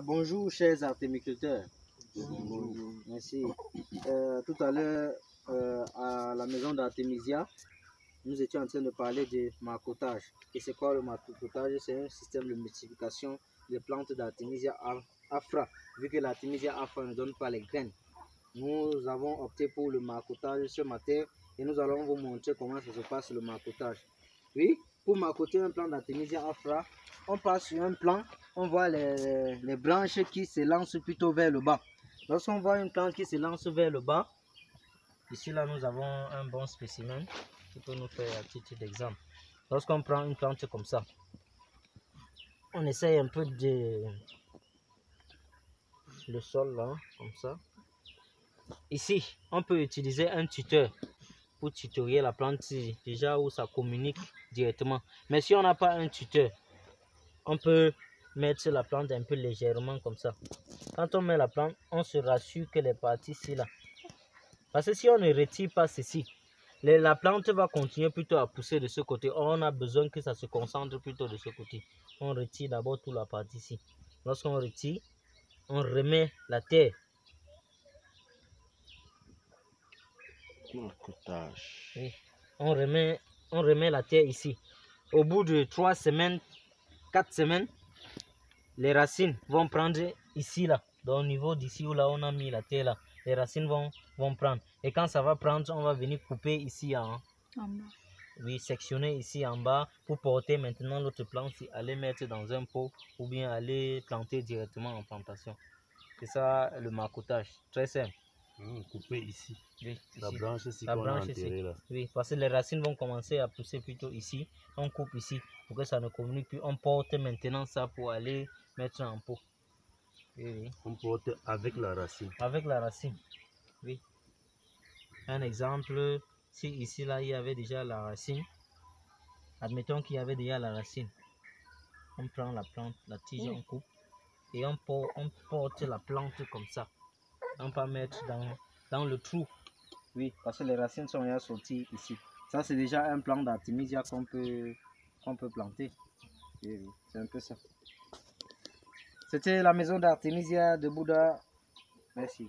Bonjour chers artémiculteurs. Bonjour. Merci. Tout à l'heure, à la maison d'Artémisia, nous étions en train de parler de marcottage. Et c'est quoi le marcottage? C'est un système de multiplication des plantes d'Artémisia afra, vu que l'Artémisia afra ne donne pas les graines. Nous avons opté pour le marcottage ce matin et nous allons vous montrer comment ça se passe le marcottage. Oui, pour marcoter un plant d'Artémisia afra, on passe sur un plant, on voit les branches qui se lancent plutôt vers le bas. Lorsqu'on voit une plante qui se lance vers le bas, ici là nous avons un bon spécimen qui peut nous faire un titre d'exemple. Lorsqu'on prend une plante comme ça, on essaye un peu de le sol là, comme ça. Ici, on peut utiliser un tuteur pour tutorier la plante déjà où ça communique directement. Mais si on n'a pas un tuteur, on peut mettre la plante un peu légèrement comme ça. Quand on met la plante, on se rassure que les parties ici là. Parce que si on ne retire pas ceci, la plante va continuer plutôt à pousser de ce côté. On a besoin que ça se concentre plutôt de ce côté. On retire d'abord toute la partie ici. Lorsqu'on retire, on remet la terre. Oui. On remet la terre ici. Au bout de 3 semaines, 4 semaines, les racines vont prendre ici là. Donc au niveau d'ici où là on a mis la terre là, les racines vont prendre. Et quand ça va prendre, on va venir couper ici en bas. Oui, sectionner ici en bas pour porter maintenant l'autre plante, aller mettre dans un pot ou bien aller planter directement en plantation. C'est ça le marcottage, très simple. Couper ici. Oui, la ici. branche ici La qu'on a branche enterrée ici. là. Oui, parce que les racines vont commencer à pousser plutôt ici. On coupe ici pour que ça ne communique plus. On porte maintenant ça pour aller mettre en pot. Oui, oui. On porte avec la racine. Avec la racine. Oui. Un exemple, si ici là il y avait déjà la racine, admettons qu'il y avait déjà la racine. On prend la plante, la tige, on coupe et on porte la plante comme ça. On peut mettre dans le trou. Oui, parce que les racines sont déjà sorties ici. Ça, c'est déjà un plant d'Artémisia qu'on peut planter. Oui, oui, c'est un peu ça. C'était la maison d'Artémisia de Bouddha. Merci.